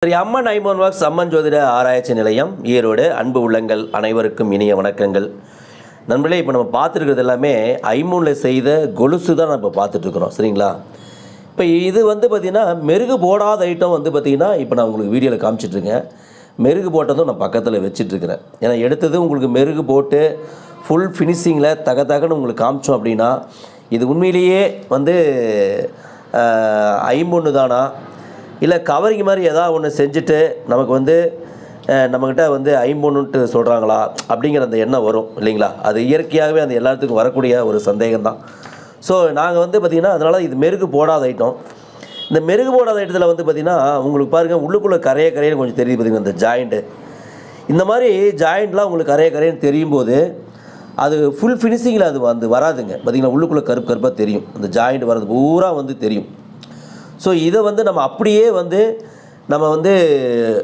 ஸ்ரீ அம்மன் ஐமோன் works அம்மன் ஜோதிட ஆராய்ச்சி நிலையம் ஈரோடு. அன்பு உள்ளங்கள் அனைவருக்கும் இனிய வணக்கங்கள். நண்பர்களே, இப்போ நம்ம பார்த்துருக்கிறது எல்லாமே ஐமோனில் செய்த கொலுசு தான் நம்ம பார்த்துட்ருக்குறோம், சரிங்களா? இப்போ இது பார்த்திங்கன்னா மெருகு போடாத ஐட்டம் பார்த்திங்கன்னா இப்போ நான் உங்களுக்கு வீடியோவில் காமிச்சிட்ருக்கேன். மெருகு போட்டதும் நான் பக்கத்தில் வச்சிட்ருக்கிறேன். ஏன்னா எடுத்தது உங்களுக்கு மெருகு போட்டு ஃபுல் ஃபினிஷிங்கில் தகன்னு உங்களுக்கு காமிச்சோம் அப்படின்னா இது உண்மையிலேயே ஐம்பொன்று தானா, இல்லை கவரிங் மாதிரி ஏதாவது ஒன்று செஞ்சுட்டு நமக்கு நம்மக்கிட்ட ஐம்பொன்னுன்ட்டு சொல்கிறாங்களா அப்படிங்கிற அந்த எண்ணம் வரும் இல்லைங்களா? அது இயற்கையாகவே அந்த எல்லாத்துக்கும் வரக்கூடிய ஒரு சந்தேகம் தான். ஸோ நாங்கள் பார்த்திங்கன்னா அதனால் இது மெருகு போடாத ஐட்டம். இந்த மெருகு போடாத ஐட்டத்தில் பார்த்திங்கன்னா உங்களுக்கு பாருங்கள், உள்ளுக்குள்ளே கரைன்னு கொஞ்சம் தெரியுது பார்த்திங்கன்னா, இந்த ஜாயிண்ட்டு இந்த மாதிரி ஜாயிண்ட்லாம் உங்களுக்கு கரைன்னு தெரியும் போது அது ஃபுல் ஃபினிஷிங்கில் அது வராதுங்க. பார்த்திங்கன்னா உள்ளுக்குள்ளே கருப்பாக தெரியும், அந்த ஜாயிண்ட் வர்றது பூரா தெரியும். ஸோ இதை நம்ம அப்படியே நம்ம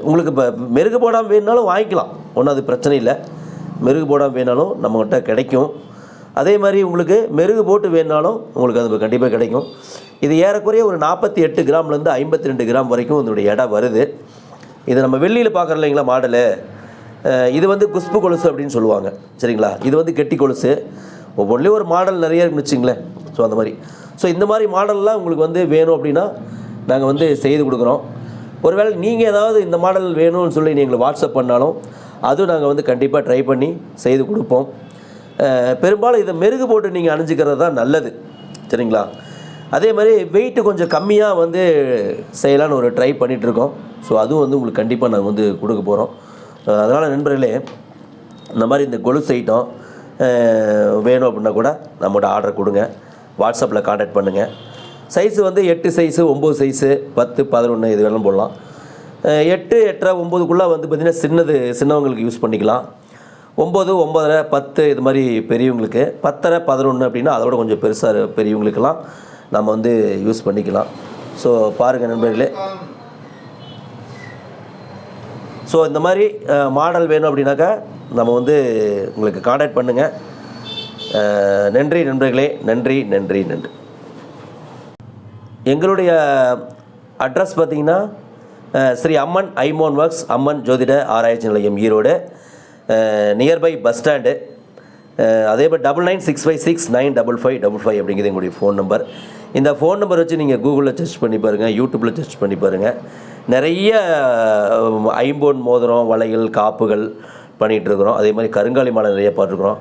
உங்களுக்கு இப்போ மெருகு போடாமல் வேணுனாலும் வாங்கிக்கலாம், ஒன்றும் அது பிரச்சனை இல்லை. மெருகு போடாமல் வேணாலும் நம்மகிட்ட கிடைக்கும். அதே மாதிரி உங்களுக்கு மெருகு போட்டு வேணுனாலும் உங்களுக்கு அது கண்டிப்பாக கிடைக்கும். இது ஏறக்குறைய ஒரு 48 கிராம்லேருந்து 52 கிராம் வரைக்கும் இதனுடைய எடை வருது. இது நம்ம வெள்ளியில் பார்க்குறோம் இல்லைங்களா மாடலு, இது குஷ்பு கொலுசு அப்படின்னு சொல்லுவாங்க, சரிங்களா? இது கெட்டி கொலுசு. ஒவ்வொன்றிலையும் ஒரு மாடல் நிறைய இருக்குன்னு வச்சுங்களேன். ஸோ அந்த மாதிரி இந்த மாதிரி மாடல்லாம் உங்களுக்கு வேணும் அப்படின்னா நாங்கள் செய்து கொடுக்குறோம். ஒருவேளை நீங்கள் ஏதாவது இந்த மாடல் வேணும்னு சொல்லி நீங்கள் வாட்ஸ்அப் பண்ணாலும் அதுவும் நாங்கள் கண்டிப்பாக ட்ரை பண்ணி செய்து கொடுப்போம். பெரும்பாலும் இதை மெருகு போட்டு நீங்கள் அணிஞ்சிக்கிறது தான் நல்லது, சரிங்களா? அதே மாதிரி வெயிட்டு கொஞ்சம் கம்மியாக செய்யலான்னு ஒரு ட்ரை பண்ணிகிட்ருக்கோம். ஸோ அதுவும் உங்களுக்கு கண்டிப்பாக நாங்கள் கொடுக்க போகிறோம். அதனால் நண்பர்களே, இந்த மாதிரி இந்த கொலுசு ஐட்டம் வேணும் அப்படின்னா கூட நம்மளோட ஆர்டர் கொடுங்க, வாட்ஸ்அப்பில் கான்டாக்ட் பண்ணுங்கள். சைஸு 8 சைஸு, 9 சைஸு, 10, 11 இது வேணாலும் போடலாம். 8, 8, 9க்குள்ளே பார்த்திங்கன்னா சின்னவங்களுக்கு யூஸ் பண்ணிக்கலாம். 9, 9.5, 10 இது மாதிரி பெரியவங்களுக்கு. 10.5, 11 அப்படின்னா அதோட கொஞ்சம் பெருசாக பெரியவங்களுக்கெல்லாம் நம்ம யூஸ் பண்ணிக்கலாம். ஸோ பாருங்கள் நண்பர்களே, ஸோ இந்த மாதிரி மாடல் வேணும் அப்படின்னாக்கா நம்ம உங்களுக்கு கான்டாக்ட் பண்ணுங்கள். நன்றி நண்பர்களே, நன்றி நன்றி நன்றி. எங்களுடைய அட்ரஸ் பார்த்திங்கன்னா ஸ்ரீ அம்மன் ஐமோன் ஒர்க்ஸ் அம்மன் ஜோதிட ஆராய்ச்சி நிலையம் ஈரோடு, நியர்பை பஸ் ஸ்டாண்டு. அதே மாதிரி 9965695555 அப்படிங்கிறது எங்களுடைய ஃபோன் நம்பர். இந்த ஃபோன் நம்பர் வச்சு நீங்கள் கூகுளில் சர்ச் பண்ணி பாருங்கள், யூடியூப்பில் சர்ச் பண்ணி பாருங்கள். நிறைய ஐம்பொன் மோதிரம், வளையல், காப்புகள் பண்ணிகிட்ருக்குறோம். அதே மாதிரி கருங்காலி மாலை நிறைய பார்த்துருக்குறோம்.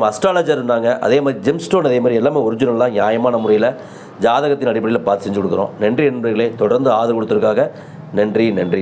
அஸ்ட்ராலஜர் இருந்தாங்க. அதே மாதிரி ஜெம்ஸ்டோன், அதே மாதிரி எல்லாமே ஒரிஜினலாக நியாயமான முறையில் ஜாதகத்தின் அடிப்படையில் பார்த்து செஞ்சு கொடுக்குறோம். நன்றி நண்பர்களே, தொடர்ந்து ஆதரவு கொடுத்ததுக்காக நன்றி நன்றி நன்றி.